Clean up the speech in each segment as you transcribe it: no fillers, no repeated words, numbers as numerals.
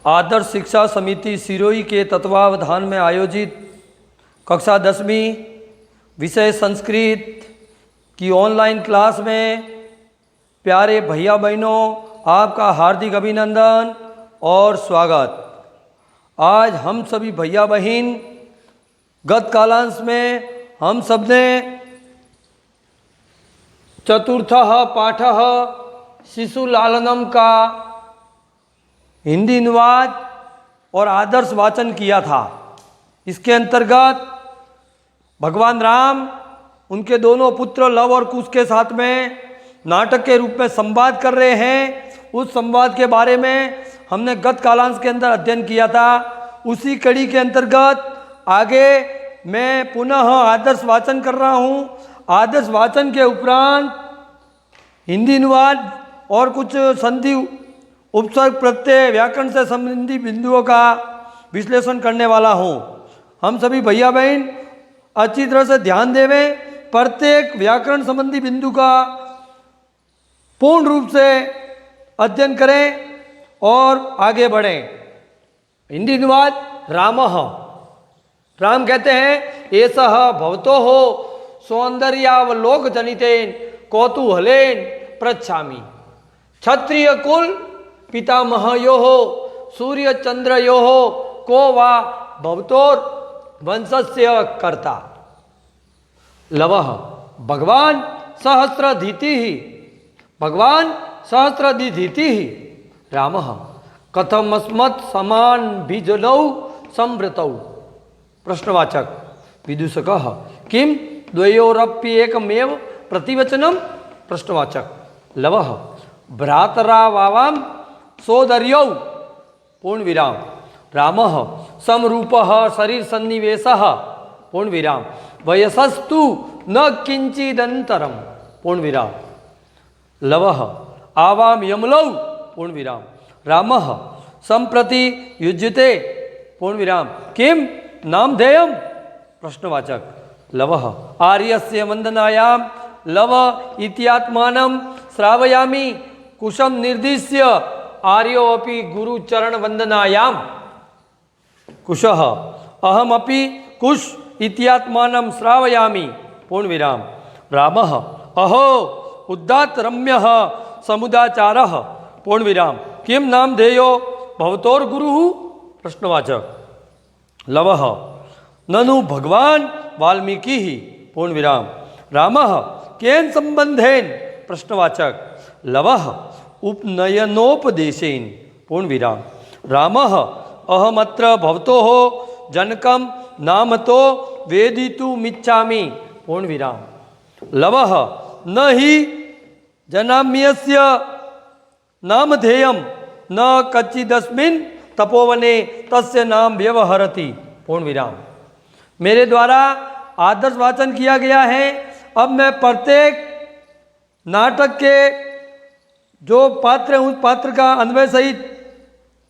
आदर्श शिक्षा समिति सिरोही के तत्वावधान में आयोजित कक्षा 10वीं विषय संस्कृत की ऑनलाइन क्लास में प्यारे भैया बहनों, आपका हार्दिक अभिनंदन और स्वागत। आज हम सभी भैया बहन गत कालांश में हम सब ने चतुर्थः पाठः शिशु लालनम का हिंदी अनुवाद और आदर्श वाचन किया था। इसके अंतर्गत भगवान राम उनके दोनों पुत्र लव और कुश के साथ में नाटक के रूप में संवाद कर रहे हैं। उस संवाद के बारे में हमने गत कालांश के अंदर अध्ययन किया था। उसी कड़ी के अंतर्गत आगे मैं पुनः आदर्श वाचन कर रहा हूँ। आदर्श वाचन के उपरांत हिंदी अनुवाद और कुछ संधि उपसर्ग प्रत्यय व्याकरण से संबंधी बिंदुओं का विश्लेषण करने वाला हूँ। हम सभी भैया बहन अच्छी तरह से ध्यान देवें, प्रत्येक व्याकरण संबंधी बिंदु का पूर्ण रूप से अध्ययन करें और आगे बढ़ें। हिंदी अनुवाद रामः, राम कहते हैं एषः भवतो हो सौंदर्यावलोक जनितेन कौतूहलेन पृच्छामि। क्षत्रिय कुल पितामहयोः सूर्य चंद्रयोः को वा भवतोर वंशस्य कर्ता। लवः भगवान सहस्रधीति, भगवान सहस्रधीति। रामः कथमस्मत् समान बीजनौ संवृतौ। प्रश्नवाचक। विदूषकः किम द्वयोरप्येकमेव प्रतिवचनम। प्रश्नवाचक। लवः भ्रातरावाम सोदर्यौ पूर्ण विराम। रामः समरूपः शरीर सन्निवेशः पूर्ण विराम। वयसस्तु न किंचिदंतरम पूर्ण विराम। लवः आवाम यमलौ पूर्ण विराम। रामः संप्रति युज्यते पूर्ण विराम। किम नामधेयम। प्रश्नवाचक। लवः आर्यस्य वंदनायाम लव इत्यात्मानं श्रावयामि कुशम निर्दिश्य आर्योऽपि गुरुचरण वंदनायाम। कुशः अहमपि कुश इत्यात्मानं श्रावयामि पूर्ण विराम। रामः अहो उदात्त रम्यः समुदाचारः पूर्ण विराम। किम नामधेयो भवतोर गुरुः। प्रश्नवाचक। लवः ननु भगवान वाल्मीकिः पूर्ण विराम। रामः केन संबंधेन। प्रश्नवाचक। लवः उपनयनोपदेशेन पूर्ण विराम। रामः अहमत्र भवतोः जनकम नामतो वेदितुमिच्छामि पूर्ण विराम। लवः न हि जनाम्यस्य नामधेयं न कच्चिदस्मिन् तपोवने तस्य नाम व्यवहरति पूर्ण विराम। मेरे द्वारा आदर्श वाचन किया गया है। अब मैं प्रत्येक नाटक के जो पात्र है उस पात्र का अन्वय सहित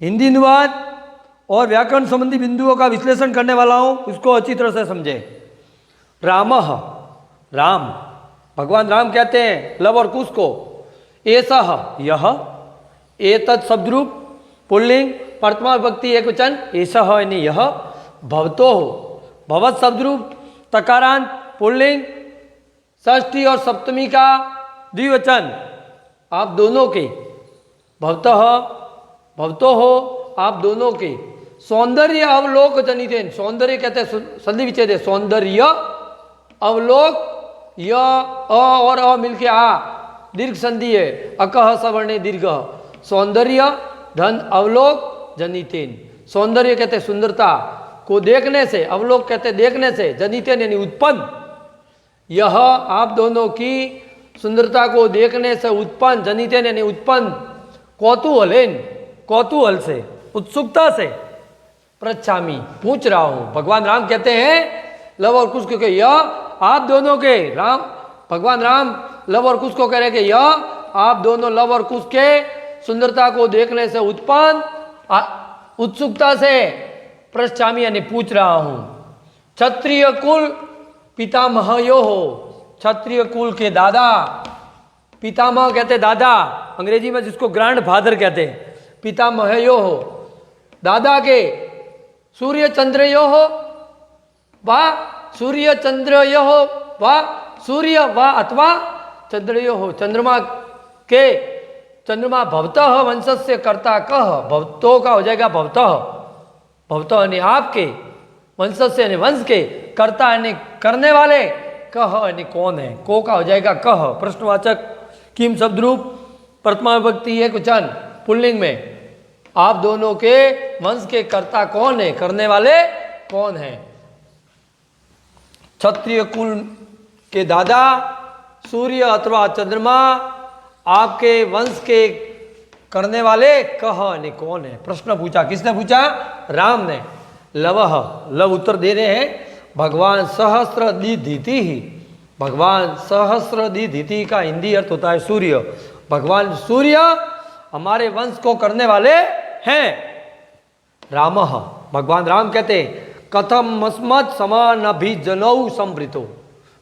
हिंदी अनुवाद और व्याकरण संबंधी बिंदुओं का विश्लेषण करने वाला हूँ। उसको अच्छी तरह से समझें। रामः राम, भगवान राम कहते हैं लव और कुश को। एषः यह, एतत् शब्द रूप पुल्लिंग प्रथमा विभक्ति एक वचन एषः यानी यह। भवतो भवत शब्द रूप तकारांत पुल्लिंग षष्ठी और सप्तमी का द्विवचन आप दोनों के। भवतः भवतो हो आप दोनों के। सौंदर्य अवलोक जनितेन, सौंदर्य कहते हैं संधि विच्छेद है। सौंदर्य अवलोक य अ और अ मिलके आ दीर्घ संधि है। अकह सवर्णे दीर्घ। सौंदर्य धन अवलोक जनितेन। सौंदर्य कहते हैं सुंदरता को देखने से, अवलोक कहते हैं देखने से, जनितेन यानी उत्पन्न। यह आप दोनों की सुंदरता को देखने से उत्पन्न, जनितेन यानी उत्पन्न, कौतूहलेन कौतूहल से, उत्सुकता से, पृच्छामि पूछ रहा हूं। भगवान राम कहते हैं लव और कुश को, यह आप दोनों के, राम भगवान राम लव और कुश को कह रहे कि यह आप दोनों लव और कुश के सुंदरता को देखने से उत्पन्न उत्सुकता से पृच्छामि यानी पूछ रहा हूं। क्षत्रिय कुल पितामहयोः, क्षत्रिय कुल के दादा, पितामह कहते दादा, अंग्रेजी में जिसको ग्रैंड फादर कहते हैं, पितामहयोः दादा के सूर्य चंद्रयोः वा सूर्य चंद्रयोः वा सूर्य वा अथवा चंद्रयोः चंद्रमा के चंद्रमा भवतः वंशस्य कर्ता कह भवतो का हो जाएगा भवतः भवतः यानी आपके वंशस्य यानी वंश के कर्ता यानी करने वाले कह यानी कौन है को का हो जाएगा कह प्रश्नवाचक किम शब्द रूप प्रथमा विभक्ति एक वचन पुल्लिंग में आप दोनों के वंश के कर्ता कौन है करने वाले कौन है। क्षत्रिय कुल के दादा सूर्य अथवा चंद्रमा आपके वंश के करने वाले कह ने कौन है। प्रश्न पूछा किसने पूछा राम ने। लवह लव उत्तर दे रहे हैं भगवान सहस्रदिधीति ही भगवान सहस्रदिधीति का हिंदी अर्थ होता है सूर्य। भगवान सूर्य हमारे वंश को करने वाले हैं। रामः भगवान राम कहते कथम अस्मत् समान अभिजनौ संवृतो।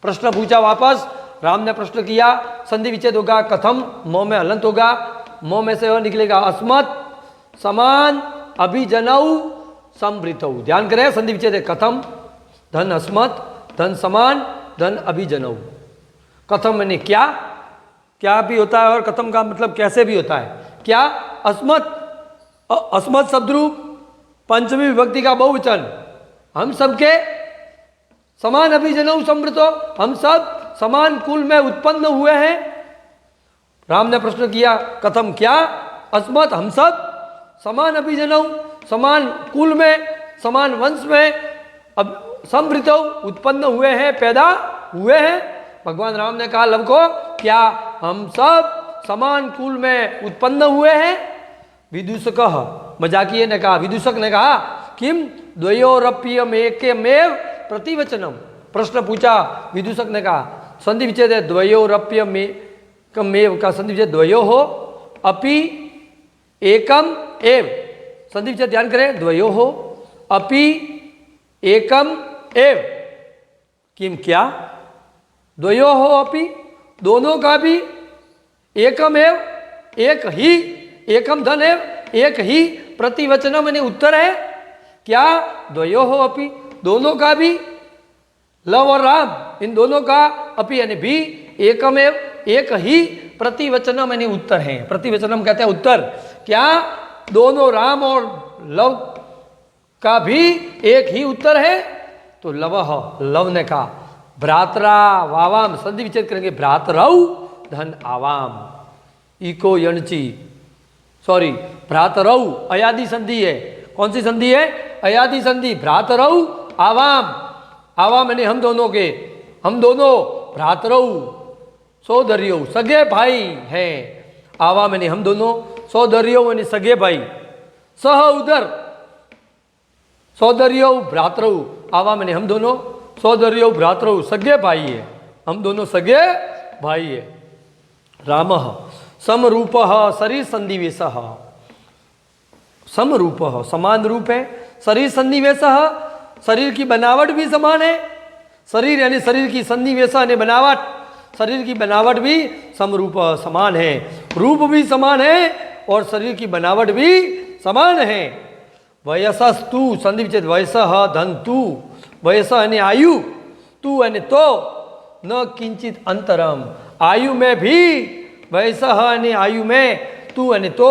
प्रश्न पूछा वापस राम ने प्रश्न किया संधि विच्छेद होगा कथम मोह में हलंत होगा मोह में से वह निकलेगा अस्मत् समान अभिजनौ संवृतौ। ध्यान करें संधि विच्छेद है कथम धन अस्मत् धन समान धन अभिजनौ। कथम यानी क्या क्या भी होता है और कथम का मतलब कैसे भी होता है। क्या अस्मत् अस्मत् शब्द रूप पंचमी विभक्ति का बहुवचन हम सबके समान अभिजनौ संवृतो हम सब समान कुल में उत्पन्न हुए हैं। राम ने प्रश्न किया कथम क्या अस्मत् हम सब समान अभिजनौ समान कुल में समान वंश में अब संवृतौ उत्पन्न हुए हैं पैदा हुए हैं। भगवान राम ने कहा लव को क्या हम सब समान कुल में उत्पन्न हुए हैं। विदूषक मजाकिये ने कहा विदूषक ने कहा किम द्वयोरप्यमेकमेव प्रतिवचनम। प्रश्न पूछा विदूषक ने कहा संधि विच्छेद है द्वयोरप्यमेकमेव का संधि विच्छेद द्वयो हो अपि एकम एव। संधि विच्छेद ध्यान करें द्वयो हो अपि एकम एव किम क्या द्वयो हो अपि दोनों का भी एकम एव एक ही एकम धन एव एक ही प्रतिवचनम यानी उत्तर है। क्या द्वयो हो अपि दोनों का भी लव और राम इन दोनों का अपि यानी भी एकमेव एक ही प्रतिवचनम यानी उत्तर है। प्रतिवचनम कहते हैं उत्तर। क्या दोनों राम और लव का भी एक ही उत्तर है। तो लवह लव ने कहा भ्रातरा वावाम संधि विच्छेद करेंगे भ्रातरौ धन आवाम इको यणची सॉरी भ्रातरौ अयादि संधि है। कौन सी संधि है अयादि संधि भ्रातरौ आवाम आवाम यानी हम दोनों के हम दोनों भ्रातरौ सौदर्यो सगे भाई हैं। आवाम यानी हम दोनों सौदर्यो यानी सगे भाई सह उदर सौदर्यो भ्रातरौ आवाम यानी हम दोनों सौदर्यो भ्रातरौ सगे भाई है हम दोनों सगे भाई है। रामः समरूपः शरीर संधिवेशः समरूपः समान रूप है शरीर संधिवेशः शरीर की बनावट भी समान है। शरीर यानी शरीर की संधिवेश यानी बनावट शरीर की बनावट भी समरूप समान है रूप भी समान है और शरीर की बनावट भी समान है। वयसस्तु संधि विच्छेद वयसः धन तु वयस यानी आयु तू यानी तो न किंचित अंतरम आयु में भी वयसः यानी आयु में तू यानी तो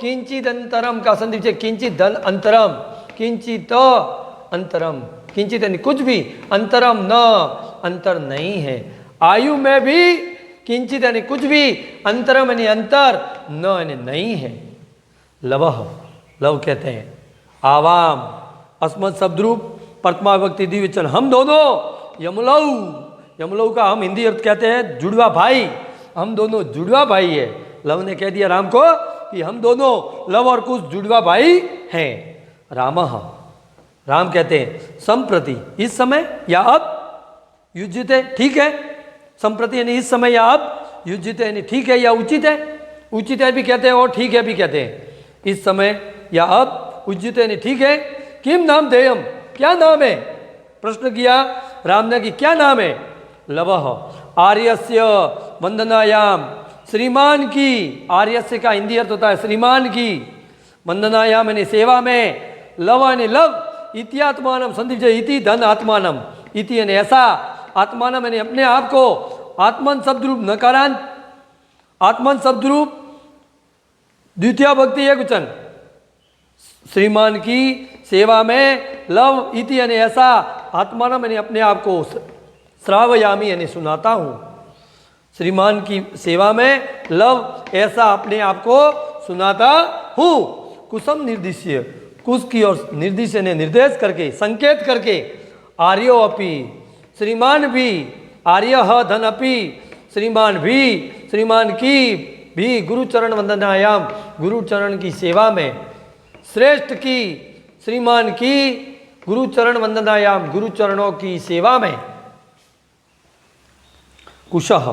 किंचित अंतरम का संधि विच्छेद किंचित धन अंतरम किंचित अंतरम किंचित यानी कुछ भी अंतरम न अंतर नहीं है। आयु में भी किंचित यानी कुछ भी अंतरम यानी अंतर न यानी नहीं है। लवह लव कहते हैं आवाम अस्मत् शब्द रूप प्रथमा विभक्ति द्विवचन हम दोनों यमलौ यमलौ का हम हिंदी अर्थ कहते हैं जुड़वा भाई हम दोनों जुड़वा भाई है। लव ने कह दिया राम को कि हम दोनों लव और कुश जुड़वा भाई हैं। रामः राम कहते हैं संप्रति इस समय या अब युज्यते ठीक है संप्रति यानी इस समय या अब युज्यते यानी ठीक है या उचित है उचित है भी कहते हैं और ठीक है भी कहते हैं। इस समय या अब उचित यानी ठीक है। किम नाम देयम क्या नाम है प्रश्न किया राम ने कि क्या नाम है। लवः आर्यस्य वंदनायाम श्रीमान की आर्यस्य का हिंदी अर्थ होता है श्रीमान की वंदनायाम यानी सेवा में लव અને લવ इति आत्मानम संदीप जी इति धन आत्मानम इति અને ऐसा आत्मानम यानी अपने आप को आत्मन शब्द रूप नकारांत आत्मन शब्द रूप द्वितीय भक्ति एक वचन श्रीमान की सेवा में लव इति यानी ऐसा आत्मानम यानी अपने आप को श्रावयामी यानी सुनाता हूँ। श्रीमान की सेवा में लव ऐसा अपने आप को सुनाता हूँ। कुसम निर्दिश्य कुश की ओर निर्दिश्य ने निर्देश करके संकेत करके आर्यो अपि श्रीमान भी आर्य धन अपि श्रीमान भी श्रीमान की भी गुरुचरण वंदनायाम गुरुचरण की सेवा में श्रेष्ठ की श्रीमान की गुरुचरण वंदनायाम गुरुचरणों की सेवा में कुशः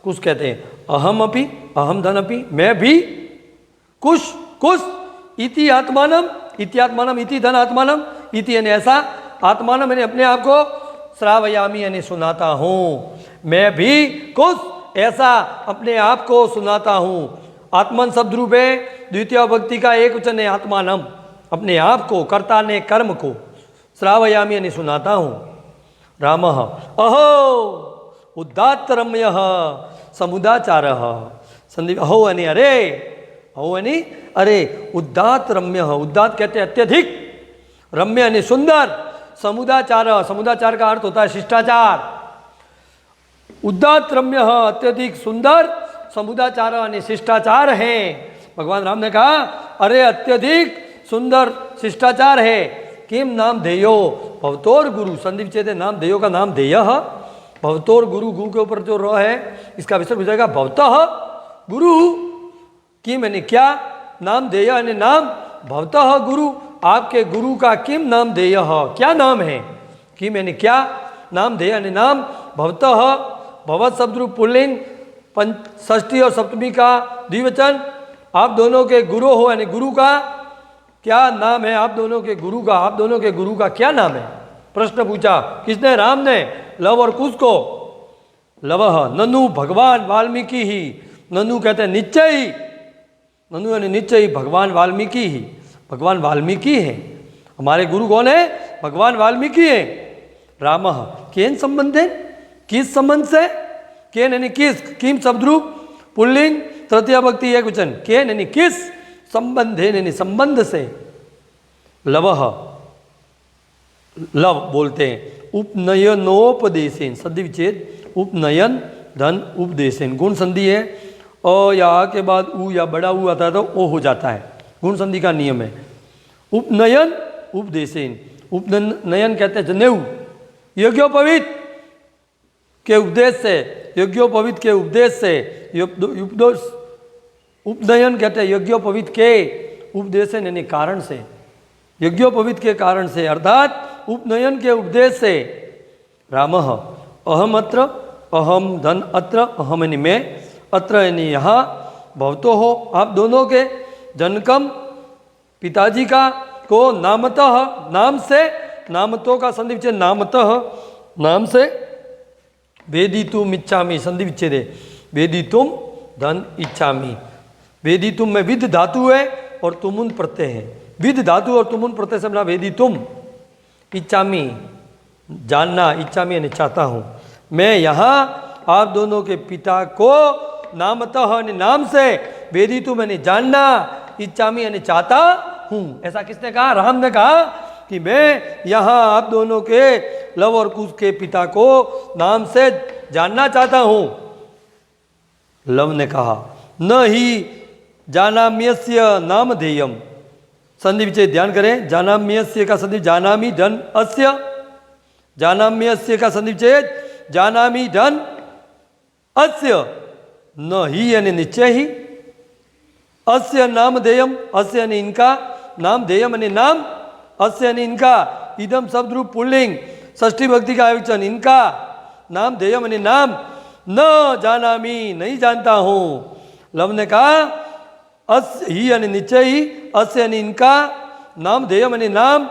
कुश कहते हैं अहम अपि अहम धन अपि मैं भी कुश कुश इति आत्मानम इति धन आत्मानम इति यानी ऐसा आत्मानम यानी अपने आप को श्रावयामी यानी सुनाता हूँ। मैं भी कुछ ऐसा अपने आप को सुनाता हूँ। आत्मन शब्द रूप है द्वितीय भक्ति का एक वचन है आत्मानम अपने आप को कर्ता ने कर्म को श्रावयामी यानी सुनाता हूँ। रामः अहो उदात्त रम्य समुदाचार संदीप अहो यानी अरे अहो यानी अरे उदात्त रम्य उदात्त कहते हैं अत्यधिक रम्य यानी सुंदर समुदाचार समुदाचार का अर्थ होता है शिष्टाचार। उदात्त रम्य अत्यधिक सुंदर समुदाचार यानी शिष्टाचार है। भगवान राम ने कहा अरे अत्यधिक सुंदर शिष्टाचार है। किम नाम धेयो भवतोर गुरु संदीप चेते नाम धेयो का नाम धेय भवतोर गुरु गु के ऊपर जो र है इसका विसर्ग हो जाएगा भवतः गुरु किम यानी क्या नाम धेय यानी नाम भवतः गुरु आपके गुरु का किम नाम धेय क्या नाम है। किम यानी क्या नाम धेय यानी नाम भवतः भवत शब्द रूप पुल्लिंग षष्ठी और सप्तमी का द्विवचन आप दोनों के गुरु हो यानी गुरु का क्या नाम है। आप दोनों के गुरु का क्या नाम है प्रश्न पूछा किसने राम ने लव और कुश को। लवः ननु भगवान वाल्मीकि ही ननु कहते हैं निश्चय ही ननु यानी निश्चय ही भगवान वाल्मीकि ही भगवान वाल्मीकि है हमारे गुरु कौन है भगवान वाल्मीकि है। रामः केन संबंध है किस संबंध से केन यानी किस किम शब्द रूप पुल्लिंग तृतीय भक्ति एक वचन केन यानी किस संबंध है यानी संबंध से। लवः लव बोलते हैं उपनयनोपदेशेन संधि विच्छेद उपनयन धन उपदेशेन गुण संधि है अ या आ के बाद उ या बड़ा उ आता है तो ओ हो जाता है गुण संधि का नियम है। उपनयन उपदेशेन उपनयन कहते हैं जनेऊ यज्ञोपवीत के उपदेश से यज्ञोपवीत के उपदेश से उपनयन कहते हैं यज्ञोपवीत के उपदेशन यानी कारण से यज्ञोपवीत के कारण से अर्थात उपनयन के उपदेश से। रामः अहम अत्र अहम धन अत्र अहम यानी मैं अत्र यानी यहाँ भवतो हो आप दोनों के जनकम पिताजी का को नामतः नाम से नामतो का संधि विच्छेद नामतः नाम से वेदितुम इच्छामि संधि विच्छेद वेदितुम धन इच्छामि वेदितुम में विद धातु है और तुमुन प्रत्यय है विद धातु और तुमुन प्रत्यय से बना वेदितुम इच्छामि जानना इच्छामि यानी चाहता हूँ। मैं यहाँ आप दोनों के पिता को नामतः यानी नाम से वेदितुम यानी जानना इच्छामि यानी चाहता हूँ। ऐसा किसने कहा राम ने कहा कि मैं यहाँ आप दोनों के लव और कुश के पिता को नाम से जानना चाहता हूँ। लव ने कहा न ही जानाम्यस्य नामधेयम संधि विच्छेद ध्यान करें जानाम्यस्य का संधि जानामि धन अस्य जानाम्यस्य का संधि विच्छेद जानामि धन अस्य न ही यानी निश्चय ही अस्य नामधेयम अस्य यानी इनका नामधेयम यानी नाम अस्य यानी इनका इदम शब्द रूप पुल्लिंग षष्ठी भक्ति का वचन इनका नामधेयम यानी नाम न जानामि नहीं जानता हूँ। लव ने कहा अस्य ही यानी निश्चय ही अस्य यानी इनका नामधेयम यानी नाम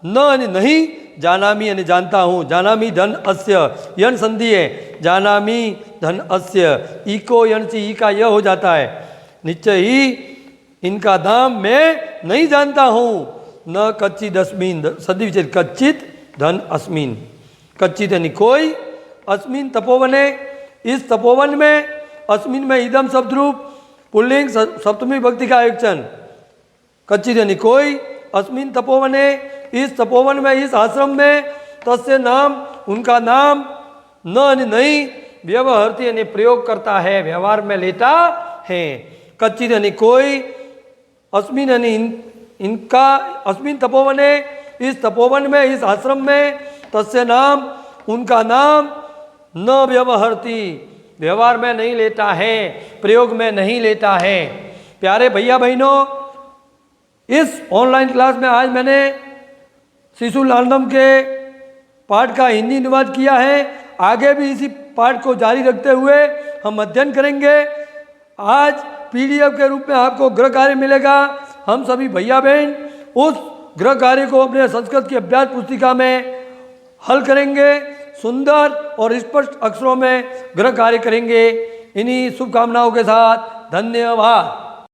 न यानी नहीं जानामि यानी जानता हूँ। जानामि धन अस्य यन संधि है जानामि धन अस्य इको यन से ई का यह हो जाता है निश्चय ही इनका नाम मैं नहीं जानता हूँ। न कच्चित अस्मिन, सदी विचेत कच्चित धन अस्मिन, कच्चित यानी कोई, अस्मिन तपोवने, इस तपोवन में, अस्मिन में इदम शब्द रूप पुल्लिंग सप्तमी भक्ति का एकवचन, कच्चित यानी कोई, अस्मिन तपोवने, इस तपोवन में, इस आश्रम में, तस्य नाम, उनका नाम, न नहीं, व्यवहरती यानी प्रयोग करता है, व्यवहार में लेता है, कच्चित यानी कोई, अस्मिन यानी इनका, अस्मिन तपोवने, इस तपोवन में, इस आश्रम में, तस्य नाम, उनका नाम, न व्यवहरती व्यवहार में नहीं लेता है, प्रयोग में नहीं लेता है। प्यारे भैया बहनों, इस ऑनलाइन क्लास में आज मैंने शिशु लांडम के पाठ का हिंदी अनुवाद किया है। आगे भी इसी पाठ को जारी रखते हुए हम अध्ययन करेंगे। आज पीडीएफ के रूप में आपको गृह कार्य मिलेगा। हम सभी भैया बहन उस गृह कार्य को अपने संस्कृत की अभ्यास पुस्तिका में हल करेंगे, सुंदर और स्पष्ट अक्षरों में गृह कार्य करेंगे। इन्हीं शुभकामनाओं के साथ धन्यवाद।